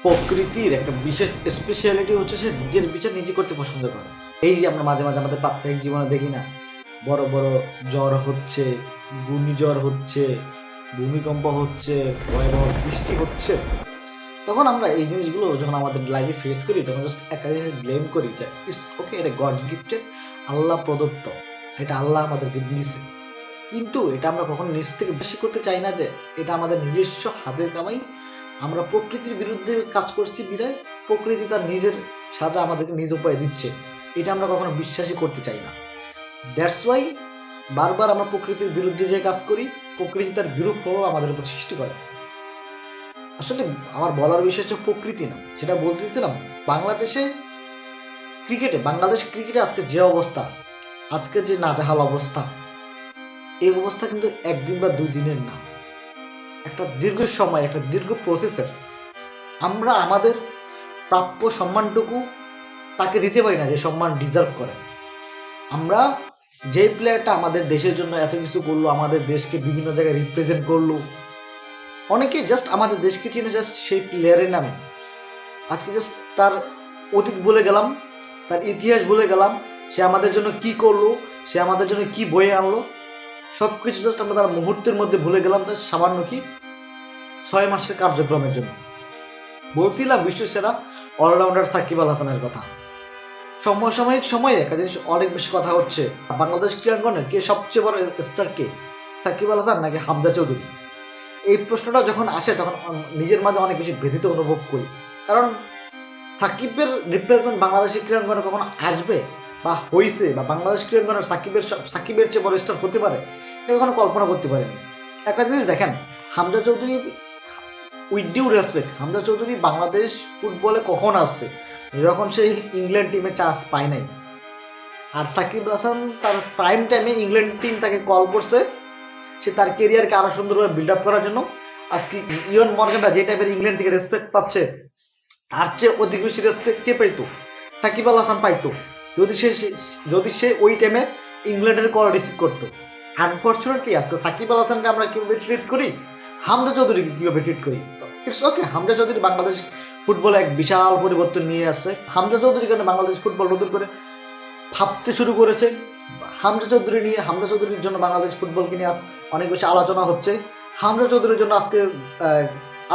প্রকৃতির একটা বিশেষ স্পেশালিটি হচ্ছে সে নিজের বিচার নিজে করতে পছন্দ করে। এই যে আমরা মাঝে মাঝে আমাদের প্রাত্যহিক জীবনে দেখি না, বড় বড় জ্বর হচ্ছে, ঘূর্ণিঝড় হচ্ছে, ভূমিকম্প হচ্ছে, ভয়াবহ বৃষ্টি হচ্ছে, তখন আমরা এই জিনিসগুলো যখন আমাদের লাইফে ফেস করি তখন জাস্ট একটা জিনিস ব্লেম করি যে ইটস ওকে, এটা গড গিফটেড, আল্লাহ প্রদত্ত, এটা আল্লাহ আমাদেরকে দিয়েছে। কিন্তু এটা আমরা কখনো নিজ থেকে বেশি করতে চাই না যে এটা আমাদের নিজস্ব হাতের কামাই, আমরা প্রকৃতির বিরুদ্ধে কাজ করছি বিদায় প্রকৃতি তার নিজের সাজা আমাদেরকে নিজ উপায়ে দিচ্ছে, এটা আমরা কখনো বিশ্বাসই করতে চাই না। দ্যাটস ওয়াই বারবার আমরা প্রকৃতির বিরুদ্ধে যে কাজ করি, প্রকৃতি তার বিরূপ প্রভাব আমাদের উপর সৃষ্টি করে। আসলে আমার বলার বিষয় হচ্ছে প্রকৃতি না, সেটা বলতেছিলাম বাংলাদেশ ক্রিকেটে আজকে যে অবস্থা, আজকে যে নাজেহাল অবস্থা, এই অবস্থা কিন্তু একদিন বা দুই দিনের না, একটা দীর্ঘ সময়, একটা দীর্ঘ প্রসেসের। আমরা আমাদের প্রাপ্য সম্মানটুকু তাকে দিতে পারি না যে সম্মান ডিজার্ভ করে। আমরা যে প্লেয়ারটা আমাদের দেশের জন্য এত কিছু করলো, আমাদের দেশকে বিভিন্ন জায়গায় রিপ্রেজেন্ট করলো, অনেকে জাস্ট আমাদের দেশকে চিনে জাস্ট সেই প্লেয়ারের নামে। আজকে জাস্ট তার অতীত বলে গেলাম, তার ইতিহাস বলে গেলাম, সে আমাদের জন্য কি করলো, সে আমাদের জন্য কি বয়ে আনলো, সব কিছু জাস্ট আমরা তার মুহূর্তের মধ্যে ভুলে গেলাম তার সামান্য কি 6 মাসের কার্যক্রমের জন্য। বলছিলাম বিশ্বসেরা অলরাউন্ডার সাকিব আল হাসানের কথা। সমসাময়িক সময়ে একটা জিনিস অনেক বেশি কথা হচ্ছে, বাংলাদেশ ক্রীড়াঙ্গনে কে সবচেয়ে বড় স্টার, কে সাকিব আল হাসান নাকি হামজা চৌধুরী? এই প্রশ্নটা যখন আসে তখন নিজের মাঝে অনেক বেশি ব্যথিত অনুভব করি। কারণ সাকিবের রিপ্লেসমেন্ট বাংলাদেশের ক্রীড়াঙ্গনে কখনো আসবে বা হয়েছে, বা বাংলাদেশ ক্রীড়াঙ্গনে সাকিবের চেয়ে বড় স্টার হতে পারে, এটা কখনো কল্পনা করতে পারিনি। একটা জিনিস দেখেন, Hamza Chowdhury, with due respect, Hamza Chowdhury Bangladesh ফুটবলে কখন আসছে, যখন সে ইংল্যান্ড টিমে চান্স পায় নাই। আর সাকিব হাসান তার প্রাইম টাইমে ইংল্যান্ড টিম তাকে কল করছে, সে তার কেরিয়ারকে আরো সুন্দরভাবে বিল্ড আপ করার জন্য। আজকে ইয়ন মর্গানরা যে টাইপের ইংল্যান্ড থেকে রেসপেক্ট পাচ্ছে, তার চেয়ে অধিক বেশি রেসপেক্ট কে পাইতো? সাকিব আল হাসান পাইতো, যদি সে ওই টাইমে ইংল্যান্ডের কল রিসিভ করতো। আনফর্চুনেটলি আজকে সাকিব আল হাসানকে আমরা কীভাবে ট্রিট করি, হামজা চৌধুরীকে কীভাবে ট্রিট করি, ইটস ওকে। হামজা চৌধুরী বাংলাদেশ ফুটবলে এক বিশাল পরিবর্তন নিয়ে আসছে। হামজা চৌধুরীর কারণে বাংলাদেশ ফুটবল নতুন করে ভাবতে শুরু করেছে। হামজা চৌধুরীর জন্য বাংলাদেশ ফুটবলকে নিয়ে অনেক বেশি আলোচনা হচ্ছে। হামজা চৌধুরীর জন্য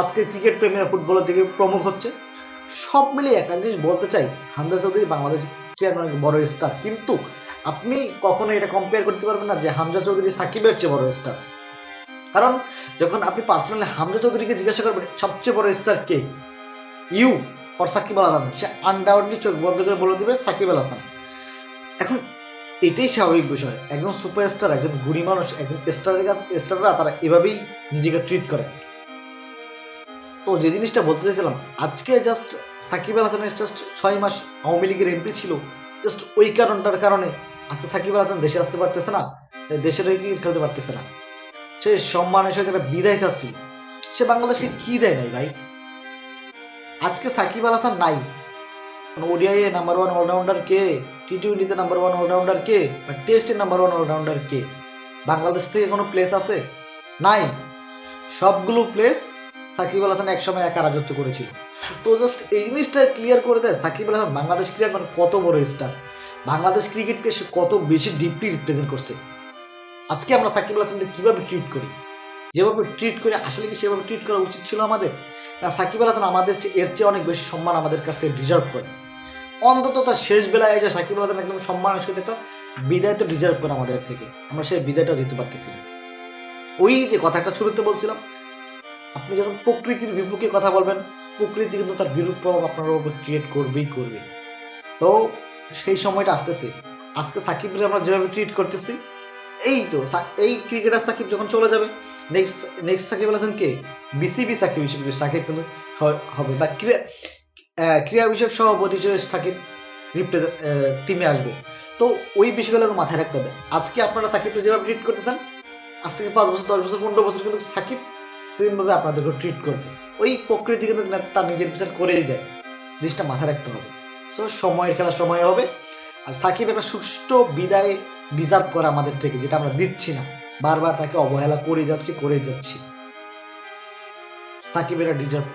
আজকে ক্রিকেট প্রেমীরা ফুটবলের দিকে প্রমুখ হচ্ছে। সব মিলিয়ে একটা জিনিস বলতে চাই, হামজা চৌধুরী বাংলাদেশ অনেক বড় স্টার, কিন্তু আপনি কখনো এটা কম্পেয়ার করতে পারবেন না যে হামজা চৌধুরী সাকিবের চেয়ে বড় স্টার। কারণ যখন আপনি পার্সোনালি হামজা চৌধুরীকে জিজ্ঞাসা করবেন সবচেয়ে বড় স্টার কে, ইউ অর সাকিব আল হাসান, সে আনডাউটলি চোখ বন্ধ করে বলে দেবে সাকিব আল হাসান। এখন এটাই স্বাভাবিক বিষয়, একজন সুপারস্টার, একজন গুণী মানুষ, একজন স্টাররা তারা এভাবেই নিজেকে ট্রিট করে। তো যে জিনিসটা বলতে চাইছিলাম, আজকে জাস্ট সাকিব আল হাসানের জাস্ট 6 মাস আওয়ামী লীগের এমপি ছিল, জাস্ট ওই কারণটার কারণে আজকে সাকিব আল হাসান দেশে আসতে পারতেছে না, দেশের হয়ে খেলতে পারতেছে না। সে সম্মানের সাথে একটা বিদায় চাচ্ছিল, সে বাংলাদেশকে কি দেয় নাই ভাই। আজকে সাকিব আল হাসান নাই, ওডিআই এ নাম্বার 1 অলরাউন্ডার কে, টি-20তে নাম্বার 1 অলরাউন্ডার কে, বা টেস্টে নাম্বার 1 অলরাউন্ডার কে? বাংলাদেশ থেকে কোনো প্লেস আছে? নাই। সবগুলো প্লেস সাকিব আল হাসান একসময় একা রাজত্ব করেছিল। তো জাস্ট এই জিনিসটা ক্লিয়ার করে দেয় সাকিব আল হাসান বাংলাদেশ ক্রিকেট কত বড় স্টার, বাংলাদেশ ক্রিকেটকে সে কত বেশি ডিপলি রিপ্রেজেন্ট করছে। আজকে আমরা সাকিব আল হাসানকে কীভাবে ট্রিট করি, যেভাবে ট্রিট করি, আসলে কি সেভাবে ট্রিট করা উচিত ছিল আমাদের? না, সাকিব আল হাসান আমাদের এর চেয়ে অনেক বেশি সম্মান আমাদের কাছ থেকে ডিজার্ভ করে। অন্তত তার শেষ বেলায় এসে সাকিব আল হাসান একদম সম্মানের সাথে একটা বিদায় তো ডিজার্ভ করে আমাদের থেকে, আমরা সেই বিদায়টা দিতে পারতেছি না। ওই যে কথাটা শুরুতে বলছিলাম, আপনি যখন প্রকৃতির বিপক্ষে কথা বলবেন, প্রকৃতি কিন্তু তার বিরূপ প্রভাব আপনার উপর ক্রিয়েট করবেই করবে। তো সেই সময়টা আসতেছে। আজকে সাকিবকে আমরা যেভাবে ট্রিট করতেছি, এই তো এই ক্রিকেটার সাকিব যখন চলে যাবে, নেক্সট সাকিব আল হাসান কে? বিসিবি সাকিব হিসেবে সাকিব কিন্তু হবে, বা ক্রীড়া বিষয়ক সভাপতি হিসেবে সাকিব টিমে আসবে। তো ওই বিষয়গুলোকে মাথায় রাখতে হবে। আজকে আপনারা সাকিবকে যেভাবে ট্রিট করতেছেন, আজ থেকে 5 বছর, 10 বছর, 15 বছর কিন্তু সাকিব সেমভাবে আপনাদেরকে ট্রিট করবে। ওই প্রকৃতি কিন্তু তার নিজের বিচার করেই দেয়, জিনিসটা মাথায় রাখতে হবে। সো সময়ের খেলা সময় হবে, আর সাকিব একটা সুষ্ঠু বিদায় ডিজার্ভ করে আমাদের থেকে, যেটা আমরা দিচ্ছি না, বারবার তাকে অবহেলা করে যাচ্ছি। সাকিব এটা ডিজার্ভ